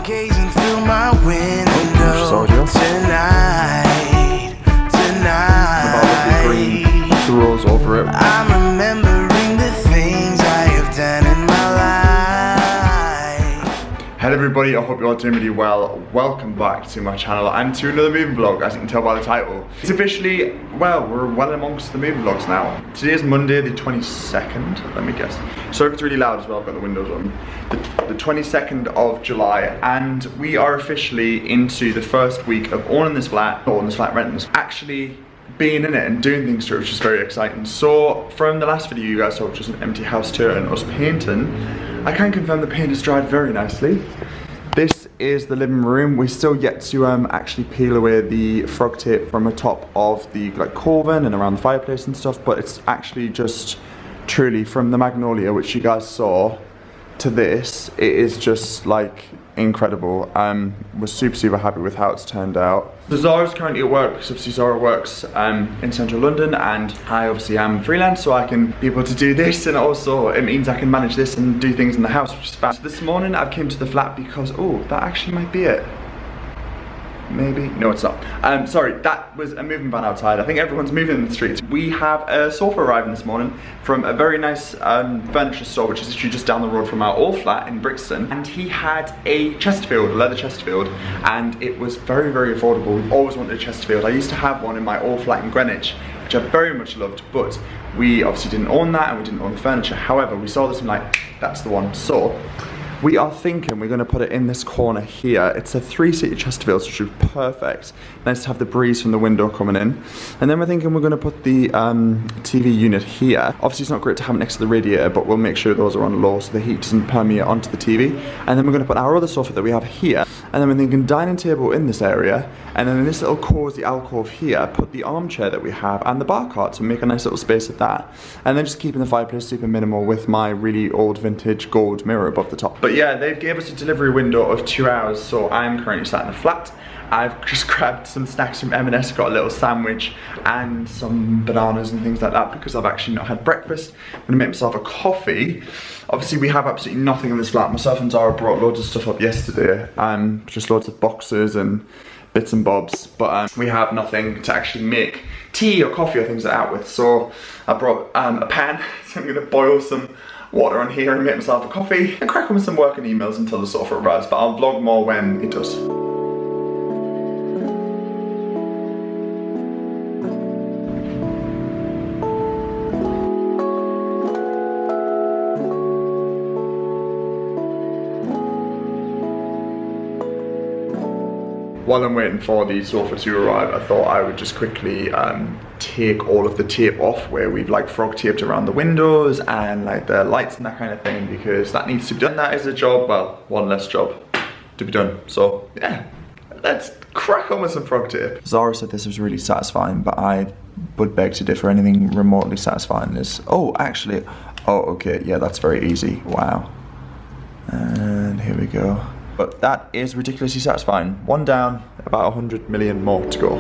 gazing through my window tonight. About the green throws over it. I'm remembering the things I have done in my life. Hello everybody, I hope you're all doing really well. Welcome back to my channel and to another movie vlog, as you can tell by the title. It's officially, well, we're well amongst the movie vlogs now. Today is Monday the 22nd, let me guess. Sorry if it's really loud as well, I've got the windows on. The 22nd of July, and we are officially into the first week of owning this flat, renting this, actually being in it and doing things to it, which is very exciting. So from the last video you guys saw, which was an empty house tour and us painting, I can confirm the paint has dried very nicely. This is the living room. We're still yet to actually peel away the frog tape from the top of the coven and around the fireplace and stuff, but it's actually just truly from the magnolia, which you guys saw, to this, it is just like incredible. We're super happy with how it's turned out. So Zara's currently at work, because obviously Zara works in central London, and I obviously am freelance, so I can be able to do this, and also it means I can manage this and do things in the house, which is fast. So this morning I came to the flat because, oh, that actually might be it. Maybe, no it's not. Sorry, that was a moving van outside. I think everyone's moving in the streets. We have a sofa arriving this morning from a very nice furniture store, which is actually just down the road from our old flat in Brixton. And he had a Chesterfield, a leather Chesterfield, and it was very affordable. We've always wanted a Chesterfield. I used to have one in my old flat in Greenwich, which I very much loved, but we obviously didn't own that and we didn't own the furniture. However, we saw this and like, that's the one. So we are thinking we're going to put it in this corner here. It's a 3-seater Chesterfield, so it should be perfect. Nice to have the breeze from the window coming in. And then we're thinking we're going to put the TV unit here. Obviously it's not great to have it next to the radiator, but we'll make sure those are on low so the heat doesn't permeate onto the TV. And then we're going to put our other sofa that we have here. And then we're thinking dining table in this area. And then in this little cozy alcove here, put the armchair that we have and the bar cart to make a nice little space of that. And then just keeping the fireplace super minimal with my really old vintage gold mirror above the top. But yeah, they've gave us a delivery window of 2 hours, so I'm currently sat in the flat. I've just grabbed some snacks from M&S, got a little sandwich and some bananas and things like that because I've actually not had breakfast. I'm gonna make myself a coffee. Obviously we have absolutely nothing in this flat. Myself and Zara brought loads of stuff up yesterday, just loads of boxes and bits and bobs, but we have nothing to actually make tea or coffee or things like that with. So I brought a pan, so I'm gonna boil some water on here and make myself a coffee and crack on with some work and emails until the sofa arrives, but I'll vlog more when it does. While I'm waiting for the sofa to arrive, I thought I would just quickly take all of the tape off where we've like frog taped around the windows and like the lights and that kind of thing, because that needs to be done. That is a job, well, one less job to be done. So yeah, let's crack on with some frog tape. Zara said this was really satisfying, but I would beg to differ. Anything remotely satisfying is, oh actually, oh okay, yeah, that's very easy, wow. And here we go. But that is ridiculously satisfying. One down, about 100 million more to go.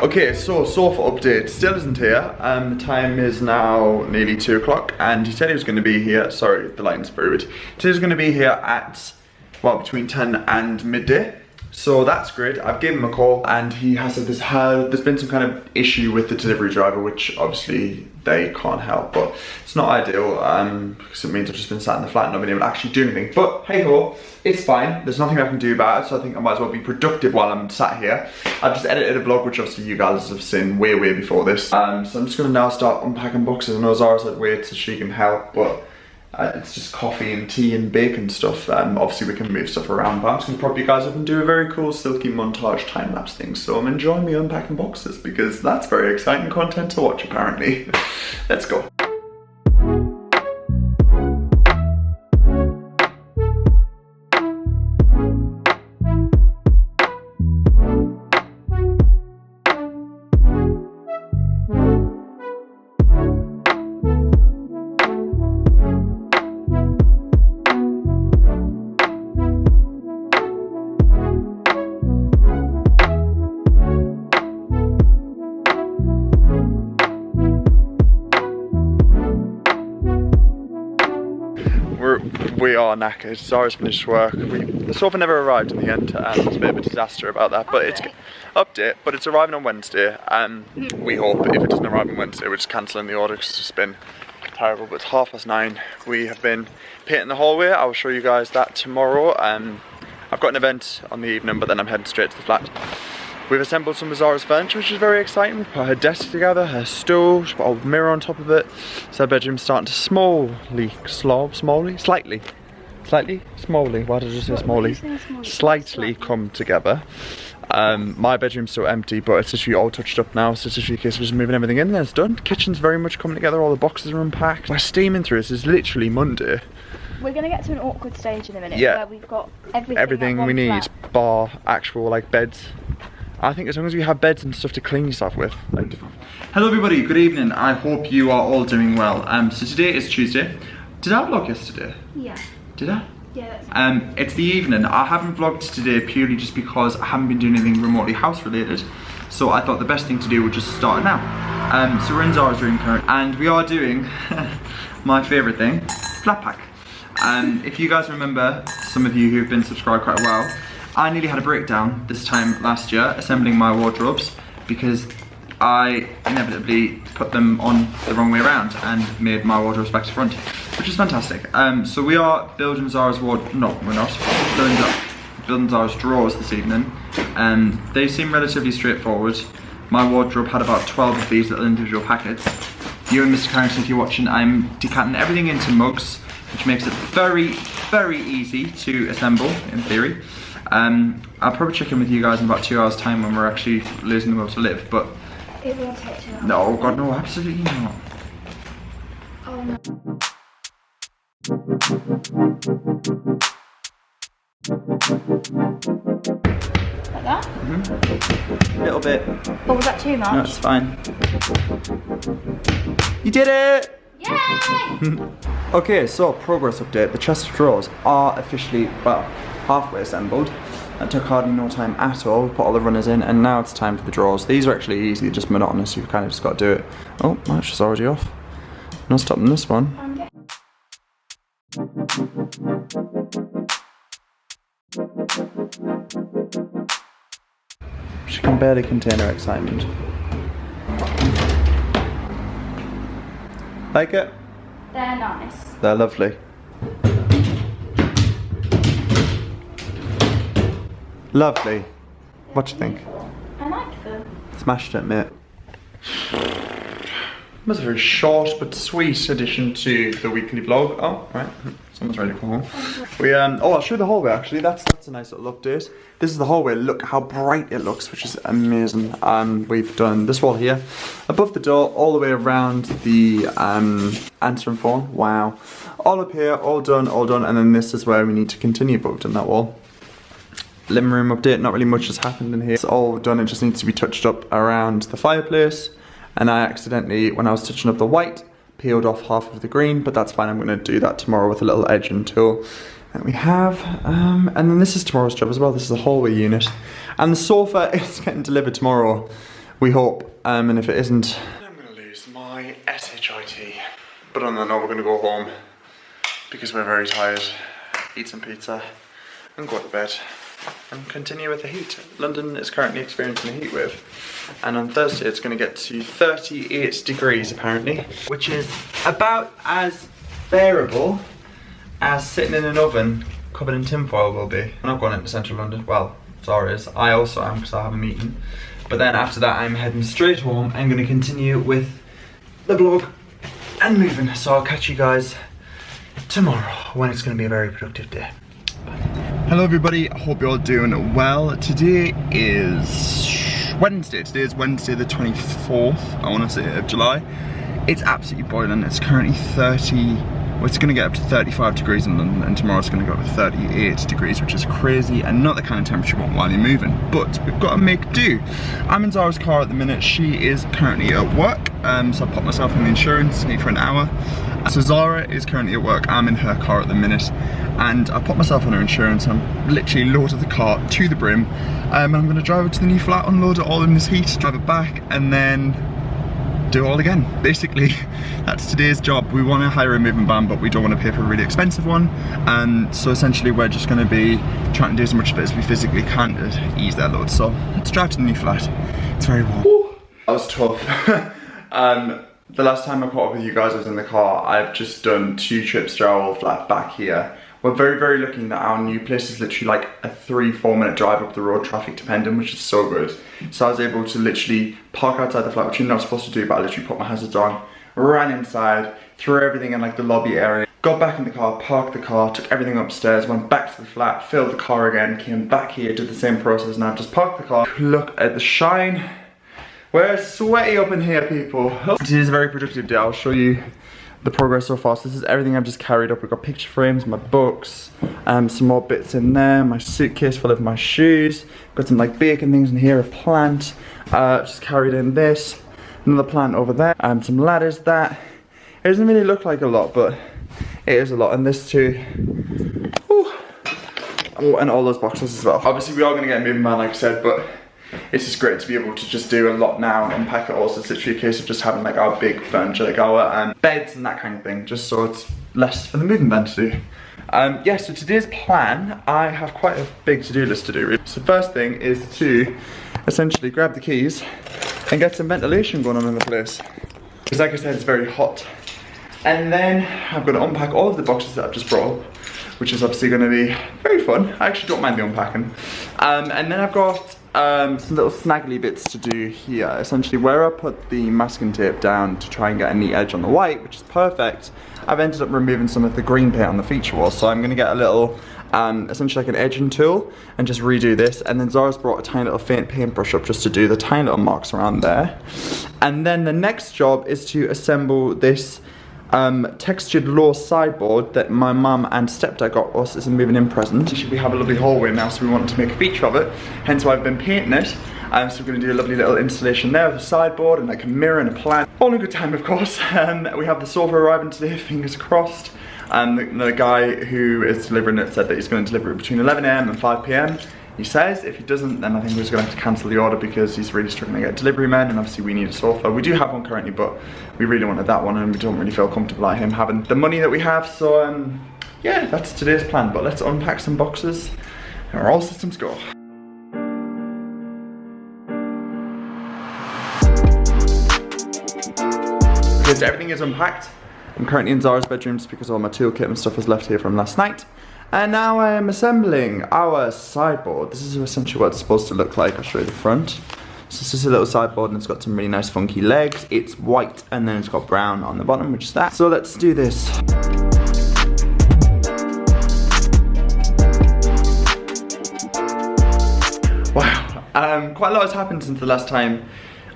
Okay, so sofa update still isn't here. The time is now nearly 2 o'clock, and he said he was going to be here. Sorry, the line's very weird. He said he was going to be here at, well, between 10 and midday. So that's great. I've given him a call and he has said there's been some kind of issue with the delivery driver, which obviously they can't help, but it's not ideal because it means I've just been sat in the flat and not been able to actually do anything. But hey ho, it's fine. There's nothing I can do about it, so I think I might as well be productive while I'm sat here. I've just edited a vlog, which obviously you guys have seen way before this. So I'm just gonna now start unpacking boxes. I know Zara said wait so she can help, but it's just coffee and tea and bacon stuff. Obviously we can move stuff around, but I'm just gonna prop you guys up and do a very cool silky montage time-lapse thing. So I'm enjoying me unpacking boxes because that's very exciting content to watch apparently. Let's go. We are knackered. Zara's finished work. The sofa never arrived in the end. It's a bit of a disaster about that, but it's update. But it's arriving on Wednesday. We hope if it doesn't arrive on Wednesday, we're just cancelling the order because it's just been terrible. But it's 9:30. We have been painting the hallway. I will show you guys that tomorrow. I've got an event on the evening, but then I'm heading straight to the flat. We've assembled some of Zara's furniture, which is very exciting. We put her desk together, her stool, she put a mirror on top of it. So her bedroom's starting to smallly, why did I just say smallly? Slightly come together. My bedroom's still empty, but it's literally all touched up now. So it's literally a case of just moving everything in and then it's done. Kitchen's very much coming together, all the boxes are unpacked. We're steaming through this, it's literally Monday. We're going to get to an awkward stage in a minute where we've got everything we need, bar actual like beds. I think as long as you have beds and stuff to clean yourself with. Hello everybody, good evening. I hope you are all doing well. So today is Tuesday. Did I vlog yesterday? Yeah. Did I? Yeah, that's it's the evening. I haven't vlogged today purely just because I haven't been doing anything remotely house related. So I thought the best thing to do would just start now. So we're in Zara's room currently and we are doing my favourite thing, flat pack. If you guys remember, some of you who've been subscribed quite a while, I nearly had a breakdown this time last year assembling my wardrobes because I inevitably put them on the wrong way around and made my wardrobes back to front, which is fantastic. So we are building Zara's building Zara's drawers this evening, and they seem relatively straightforward. My wardrobe had about 12 of these little individual packets. You and Mr. Carrington, if you're watching, I'm decanting everything into mugs, which makes it very, very easy to assemble, in theory. I'll probably check in with you guys in about 2 hours time when we're actually losing the will to live, but... It won't take 2 hours. No, God, no, absolutely not. Oh no. Like that? Mm-hmm. A little bit. Or was that too much? No, it's fine. You did it! Yay! Okay, so progress update. The chest of drawers are officially, well, halfway assembled. That took hardly no time at all. We put all the runners in and now it's time for the drawers. These are actually easy, just monotonous, you've kind of just got to do it. Oh, that's just already off. No stopping this one. She can barely contain her excitement. Like it? They're nice. They're lovely. Lovely. What do you think? I like them. Smashed it, mate. That's a very short but sweet addition to the weekly vlog. Oh, right. Someone's ready to go home. I'll show you the hallway actually. That's a nice little update. This is the hallway. Look how bright it looks, which is amazing. We've done this wall here, above the door, all the way around the answering phone. Wow. All up here, all done, and then this is where we need to continue, but we've done that wall. Living room update, not really much has happened in here. It's all done, it just needs to be touched up around the fireplace. And I accidentally, when I was touching up the white, peeled off half of the green, but that's fine, I'm gonna do that tomorrow with a little edging tool that we have. And then this is tomorrow's job as well, this is the hallway unit. And the sofa is getting delivered tomorrow, we hope, and if it isn't, I'm gonna lose my SHIT. But on that note, we're gonna go home because we're very tired, eat some pizza, and go to bed. And continue with the heat. London is currently experiencing a heat wave, and on Thursday it's going to get to 38 degrees apparently, which is about as bearable as sitting in an oven covered in tinfoil will be. I'm not going into central London, well, Zara is. I also am because I have a meeting, but then after that I'm heading straight home. I'm going to continue with the vlog and moving, so I'll catch you guys tomorrow when it's going to be a very productive day. Hello everybody, I hope you're all doing well. Today is Wednesday. Today is Wednesday the 24th, I want to say, of July. It's absolutely boiling. It's currently 30, well, it's going to get up to 35 degrees in London, and tomorrow it's going to go up to 38 degrees, which is crazy and not the kind of temperature you want while you're moving. But we've got to make do. I'm in Zara's car at the minute. She is currently at work, so I popped myself in the insurance for an hour. So Zara is currently at work. I'm in her car at the minute, and I put myself on her insurance. I'm literally loaded the car to the brim, and I'm going to drive it to the new flat, unload it all in this heat, drive it back, and then do it all again. Basically, that's today's job. We want to hire a moving van, but we don't want to pay for a really expensive one. So essentially we're just going to be trying to do as much of it as we physically can to ease their load. So let's drive to the new flat. It's very warm. Ooh, that was tough. The last time I caught up with you guys I was in the car. I've just done 2 trips to our old flat back here. We're very, very lucky that our new place is literally like a 3-4 minute drive up the road, traffic dependent, which is so good. So I was able to literally park outside the flat, which you're not supposed to do, but I literally put my hazards on, ran inside, threw everything in like the lobby area, got back in the car, parked the car, took everything upstairs, went back to the flat, filled the car again, came back here, did the same process. Now just parked the car. Look at the shine. We're sweaty up in here, people. Today is a very productive day. I'll show you the progress so far. So this is everything I've just carried up. We've got picture frames, my books, some more bits in there, my suitcase full of my shoes, got some like bacon things in here, a plant, just carried in this, another plant over there, some ladders. That it doesn't really look like a lot, but it is a lot. And this too. Whew. Oh, and all those boxes as well. Obviously we are going to get a moving van, like I said, but it's just great to be able to just do a lot now and unpack it all. So it's literally a case of just having like our big furniture, like our beds and that kind of thing, just so it's less for the moving van to do. Yeah, so today's plan, I have quite a big to-do list to do, really. So the first thing is to essentially grab the keys and get some ventilation going on in the place. Because like I said, it's very hot. And then I'm going to unpack all of the boxes that I've just brought up, which is obviously going to be very fun. I actually don't mind the unpacking. And then I've got some little snaggly bits to do here. Essentially where I put the masking tape down to try and get a neat edge on the white, which is perfect, I've ended up removing some of the green paint on the feature wall. So I'm going to get a little, essentially like an edging tool and just redo this. And then Zara's brought a tiny little faint paintbrush up just to do the tiny little marks around there. And then the next job is to assemble this textured law sideboard that my mum and stepdad got us as a moving in present. We have a lovely hallway now, so we wanted to make a feature of it, hence why I've been painting it. So we're going to do a lovely little installation there with a sideboard and like a mirror and a plant. All in a good time, of course. We have the sofa arriving today, fingers crossed. The guy who is delivering it said that he's going to deliver it between 11 AM and 5 PM. He says if he doesn't, then I think we're just going to have to cancel the order because he's really struggling to get delivery men, and obviously we need a sofa. We do have one currently, but we really wanted that one and we don't really feel comfortable like him having the money that we have. So yeah, that's today's plan. But let's unpack some boxes and all systems go. Okay, so everything is unpacked. I'm currently in Zara's bedroom just because all my toolkit and stuff was left here from last night. And now I am assembling our sideboard. This is essentially what it's supposed to look like. I'll show you the front. So this is a little sideboard and it's got some really nice funky legs. It's white and then it's got brown on the bottom, which is that. So let's do this. Wow, quite a lot has happened since the last time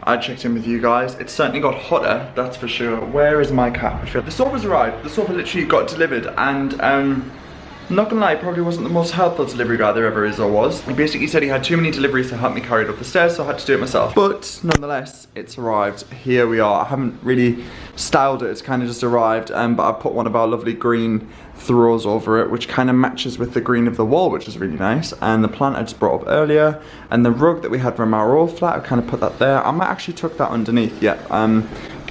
I checked in with you guys. It's certainly got hotter, that's for sure. Where is my cap? The sofa's arrived. The sofa literally got delivered and I'm not gonna lie, it probably wasn't the most helpful delivery guy there ever is or was. He basically said he had too many deliveries to help me carry it up the stairs, so I had to do it myself. But nonetheless, it's arrived. Here we are. I haven't really styled it, it's kind of just arrived, but I put one of our lovely green throws over it, which kind of matches with the green of the wall, which is really nice. And the plant I just brought up earlier, and the rug that we had from our old flat, I kind of put that there. I might actually tuck that underneath yet.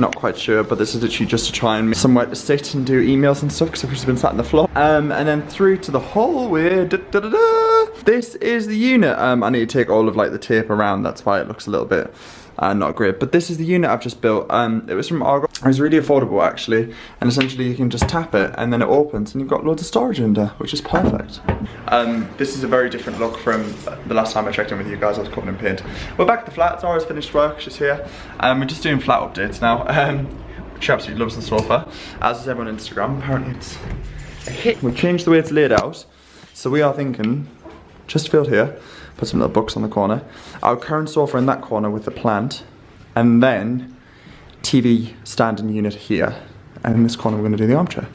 Not quite sure, but this is literally just to try and make somewhere to sit and do emails and stuff because I've just been sat on the floor. And then through to the hallway. This is the unit. I need to take all of like the tape around, that's why it looks a little bit not great. But this is the unit I've just built. It was from Argo. It was really affordable actually, and essentially you can just tap it and then it opens and you've got loads of storage in there, which is perfect. This is a very different look from the last time I checked in with you guys. I was covered in paint. We're back at the flat. Zara's finished work, she's here. We're just doing flat updates now. She absolutely loves the sofa, as does everyone on Instagram. Apparently it's a hit. We've changed the way it's laid out, so we are thinking Chesterfield here, put some little books on the corner, our current sofa in that corner with the plant, and then TV standing unit here, and in this corner we're going to do the armchair.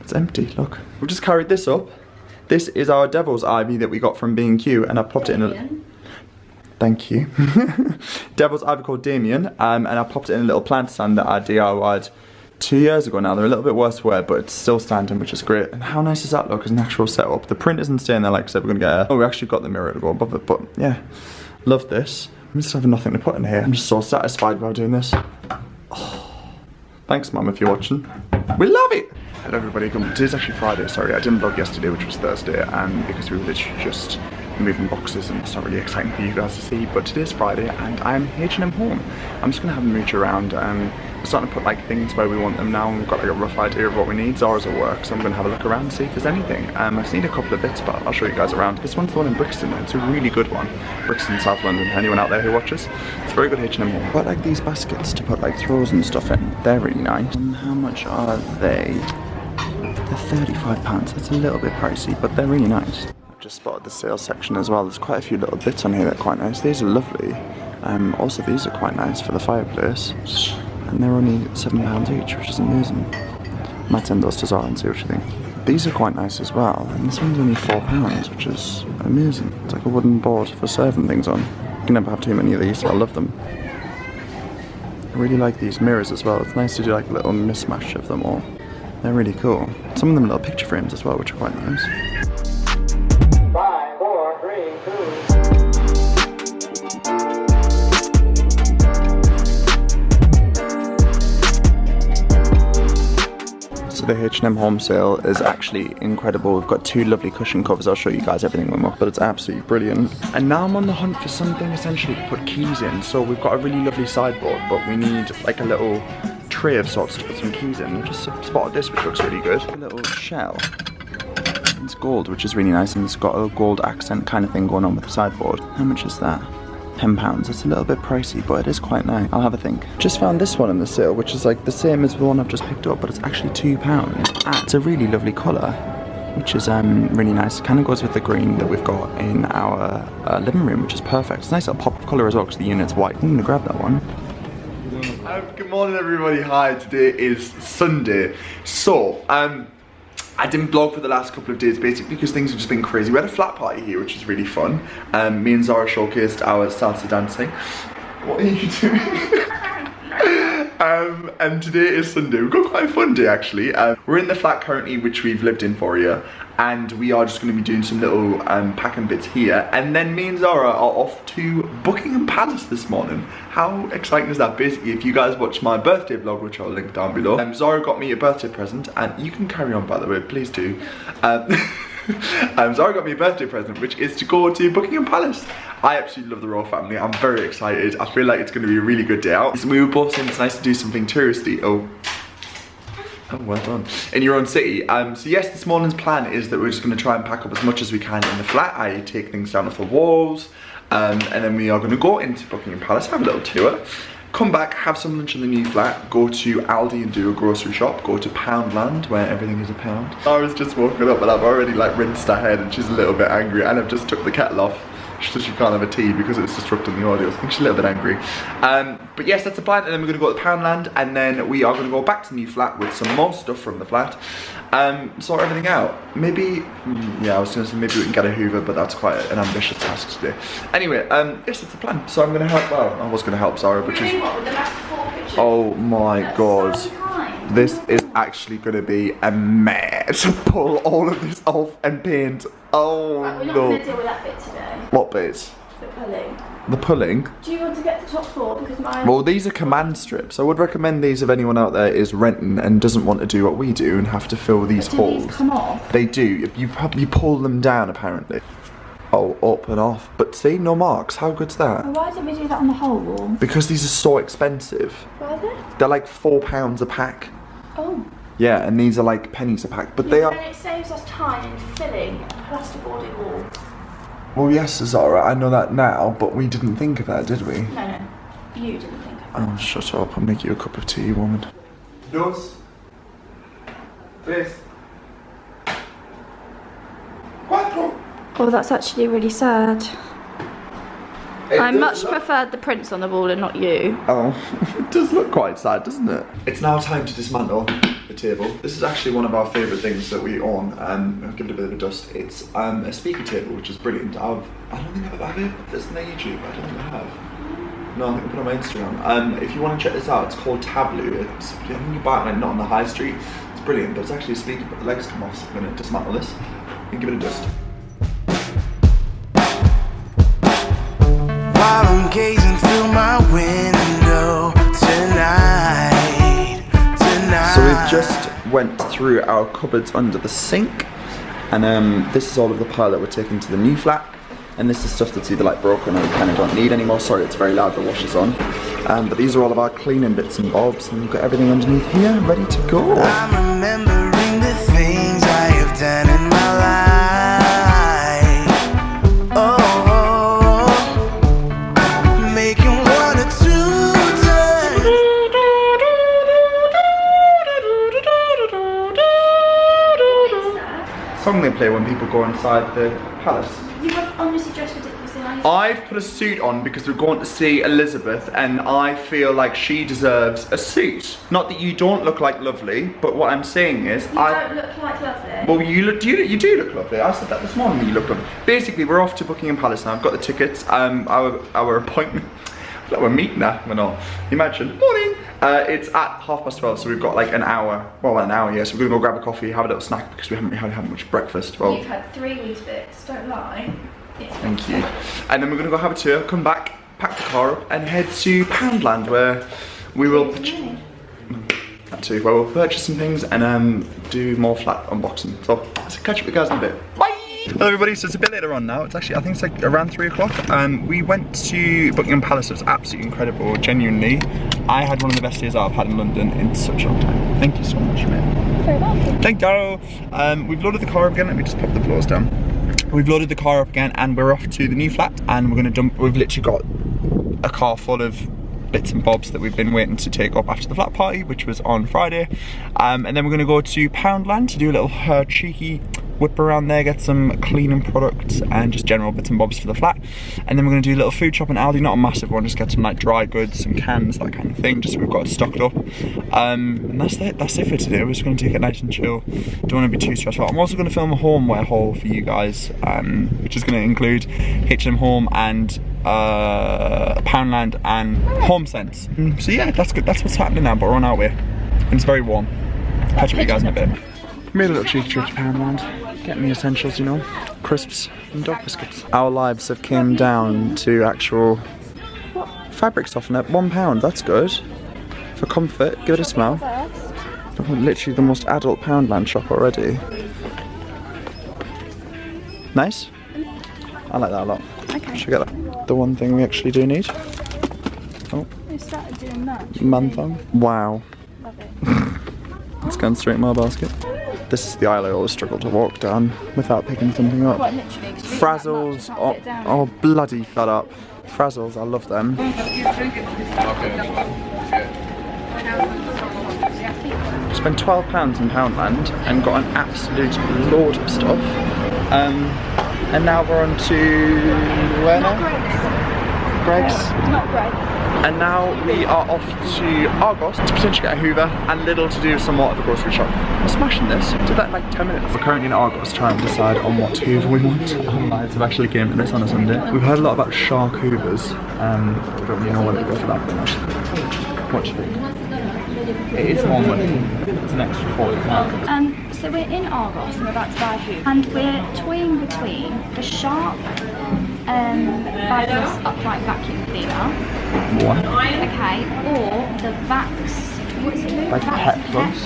It's empty, look. We've just carried this up. This is our devil's ivy that we got from B&Q, and I popped it in a... Thank you. Devil's ivy called Damien, and I popped it in a little plant stand that I DIY'd 2 years ago now. They're a little bit worse wear, but it's still standing, which is great. And how nice does that look as an actual setup? The print isn't staying there, like I said, we're gonna get a... Oh, we actually got the mirror to go above it, but yeah. Love this. I'm just having nothing to put in here. I'm just so satisfied while doing this. Oh. Thanks, Mum, if you're watching. We love it. Hello, everybody. Today's actually Friday. Sorry, I didn't vlog yesterday, which was Thursday, because we were literally just moving boxes and it's not really exciting for you guys to see. But today's Friday, and I'm H&M home. I'm just gonna have a mooch around. We're starting to put like things where we want them now, and we've got like a rough idea of what we need. Zara's at work, so I'm gonna have a look around and see if there's anything. I just need a couple of bits, but I'll show you guys around. This one's the one in Brixton. It's a really good one. Brixton, South London. Anyone out there who watches? It's a very good H&M home. Got like these baskets to put like throws and stuff in. They're really nice. And how much are they? They're £35. That's a little bit pricey, but they're really nice. I've just spotted the sales section as well. There's quite a few little bits on here that are quite nice. These are lovely. Also, these are quite nice for the fireplace. And they're only £7 each, which is amazing. Might send those to Zara and see what you think. These are quite nice as well. And this one's only £4, which is amazing. It's like a wooden board for serving things on. You can never have too many of these. I love them. I really like these mirrors as well. It's nice to do like a little mismatch of them all. They're really cool. Some of them little picture frames as well, which are quite nice. 5, 4, 3, 2. So the H&M home sale is actually incredible. We've got two lovely cushion covers. I'll show you guys everything when we're up, but it's absolutely brilliant. And now I'm on the hunt for something essentially to put keys in. So we've got a really lovely sideboard, but we need like a little tray of sorts to put some keys in. I just spotted this, which looks really good. A little shell. It's gold, which is really nice, and it's got a gold accent kind of thing going on with the sideboard. How much is that? £10. It's a little bit pricey, but it is quite nice. I'll have a think. Just found this one in the sale, which is like the same as the one I've just picked up, but it's actually £2. It's a really lovely colour, which is really nice. It kind of goes with the green that we've got in our living room, which is perfect. It's a nice little pop of colour as well, because the unit's white. I'm gonna grab that one. Good morning, everybody. Hi, today is Sunday. So, I didn't vlog for the last couple of days basically because things have just been crazy. We had a flat party here, which is really fun. Me and Zara showcased our salsa dancing. What are you doing? And today is Sunday. We've got quite a fun day actually. We're in the flat currently, which we've lived in for a year, and we are just going to be doing some little packing bits here, and then me and Zara are off to Buckingham Palace this morning. How exciting is that? Basically, if you guys watch my birthday vlog, which I'll link down below, Zara got me a birthday present, and you can carry on by the way, please do. Zara got me a birthday present, which is to go to Buckingham Palace. I absolutely love the royal family. I'm very excited. I feel like it's going to be a really good day out. So we were both saying it's nice to do something touristy. Oh, well done. In your own city. So yes, this morning's plan is that we're just going to try and pack up as much as we can in the flat. I take things down off the walls, and then we are going to go into Buckingham Palace, have a little tour, come back, have some lunch in the new flat, go to Aldi and do a grocery shop, go to Poundland where everything is a pound. Zara's just woken up and I've already like rinsed her head and she's a little bit angry, and I've just took the kettle off so she can't have a tea because it's disrupting the audio. So I think she's a little bit angry. But yes, that's the plan, and then we're going to go to Poundland, and then we are going to go back to the new flat with some more stuff from the flat. Sort everything out. Maybe, yeah, I was going to say maybe we can get a Hoover, but that's quite an ambitious task today. Anyway, yes, that's the plan. So I'm going to help, well, I was going to help Zara, but she's... Oh my god. This is actually going to be a mess to pull all of this off and paint. Oh We're not no. going to deal with that bit today. What bits? The pulling. The pulling? Do you want to get the top floor? Because mine... Well, these are command strips. I would recommend these if anyone out there is renting and doesn't want to do what we do and have to fill these holes. Do these come off? They do. You pull them down apparently. Oh, up and off. But see, no marks. How good's that? Well, why don't we do that on the whole wall? Because these are so expensive. Why are they? They're like £4 a pack. Oh. Yeah, and these are like pennies a pack. But Yeah, they are... and it saves us time in filling a plasterboarded wall. Well, yes, Zara, I know that now, but we didn't think of that, did we? No, you didn't think of that. Oh, shut up. I'll make you a cup of tea, woman. Dos. Tres. Cuatro. Oh, that's actually really sad. I much preferred the prints on the wall and not you. Oh, it does look quite sad, doesn't it? It's now time to dismantle the table. This is actually one of our favourite things that we own. I'll give it a bit of a dust. It's a speaker table, which is brilliant. I don't think I've ever put this on YouTube. I don't think I have. No, I think I put it on my Instagram. If you want to check this out, it's called Tableau. I think you buy it like not on the high street. It's brilliant, but it's actually a speaker, but the legs come off, so I'm going to dismantle this and give it a dust. While I'm gazing through my window tonight, just went through our cupboards under the sink, and this is all of the pile that we're taking to the new flat. And this is stuff that's either like broken or we kind of don't need anymore. Sorry, it's very loud, the wash is on. But these are all of our cleaning bits and bobs, and we've got everything underneath here ready to go. I'm remembering the things I have done in my life. Oh, making one or two turns. Song they play when people go inside the palace. You have honestly dressed ridiculously nice. I've put a suit on because we're going to see Elizabeth, and I feel like she deserves a suit. Not that you don't look like lovely, but what I'm saying is You don't look like lovely. Well, you do look lovely. I said that this morning. You look lovely. Basically, we're off to Buckingham Palace now. I've got the tickets. Our appointment. We're meeting now. We're not. Imagine. Morning. It's at 12:30, so we've got like an hour. Well, an hour, yeah. So we're gonna go grab a coffee, have a little snack because we haven't really had much breakfast. Well, You've had 3 Weetabix, don't lie. thank you. And then we're gonna go have a tour, come back, pack the car up, and head to Poundland, where we will. That too. Where we'll purchase some things and do more flat unboxing. So let's catch up with you guys in a bit. Bye. Hello everybody, so it's a bit later on now. It's actually, I think it's like around 3 o'clock. We went to Buckingham Palace. It was absolutely incredible, genuinely. I had one of the best days I've had in London in such a long time. Thank you so much, mate. You're very welcome. Thank you. We've loaded the car up again. Let me just pop the floors down. We've loaded the car up again and we're off to the new flat, and we're gonna dump, we've literally got a car full of bits and bobs that we've been waiting to take up after the flat party, which was on Friday. And then we're gonna go to Poundland to do a little cheeky whip around there, get some cleaning products and just general bits and bobs for the flat. And then we're gonna do a little food shop in Aldi, not a massive one, just get some like dry goods, some cans, that kind of thing, just so we've got it stocked up. And that's it for today. We're just gonna take it nice and chill. Don't wanna be too stressful. I'm also gonna film a homeware haul for you guys, which is gonna include H&M Home and Poundland and Home Sense. So yeah, that's good. That's what's happening now, but we're on our way. And it's very warm. Catch up with you guys in a bit. Made a little cheeky trip to Poundland. Getting the essentials, you know, crisps and dog biscuits. Our lives have came down to actual fabric softener, £1. That's good. For comfort, give it a smell. Literally the most adult Poundland shop already. Nice. I like that a lot. Okay. Should we get that? The one thing we actually do need. Oh. We started doing that. Man thong. Wow. Love it. It's going straight in my basket. This is the aisle I always struggle to walk down without picking something up. Quite literally. 'Cause Frazzles. Oh, bloody fed up. Frazzles, I love them. Spent £12 in Poundland and got an absolute load of stuff. And now we're on to where now? Greg's. Not Greg. And now we are off to Argos to potentially get a Hoover and Lidl to do some more at the grocery shop. We're smashing this. Did that in like 10 minutes. We're currently in Argos trying to decide on what Hoover we want. Our lives have actually came to this on a Sunday. We've heard a lot about shark Hoovers. We don't really know whether to go for that or not. What do you think? It is more money. It's an extra £40. So we're in Argos and we're about to buy a Hoover. And we're toying between the Shark Fabulous Upright Vacuum Cleaner. What? Okay, or the Vax. What is it? Like Pet Plus?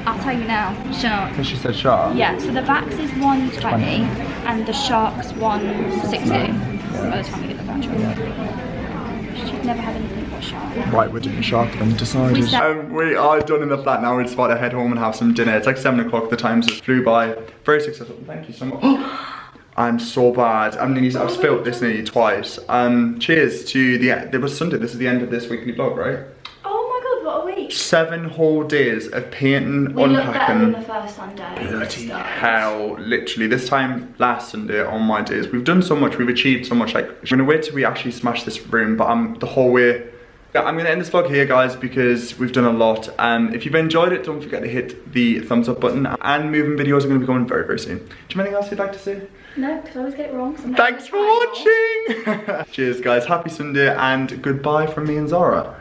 I'll tell you now. Shark. Because she said shark? Yeah, so the Vax is 120 and the Shark's 160 by the time we get the voucher. She'd never had anything but shark. Right, we're doing shark then, decided. We are done in the flat now. We're just about to head home and have some dinner. It's like 7 o'clock, the time just flew by. Very successful, thank you so much. I'm so bad. I've spilled this nearly twice. Cheers to it was Sunday, this is the end of this weekly vlog, right? Oh my god, what a week. 7 whole days of painting, We looked better than unpacking. the first Sunday. Bloody hell, literally. This time last Sunday on my days, we've done so much, we've achieved so much. Like, we're gonna wait till we actually smash this room, but the whole way. Yeah, I'm gonna end this vlog here, guys, because we've done a lot. If you've enjoyed it, don't forget to hit the thumbs up button. And moving videos are gonna be coming very, very soon. Do you have anything else you'd like to say? No, because I always get it wrong. Thanks for watching. Cheers, guys. Happy Sunday and goodbye from me and Zara.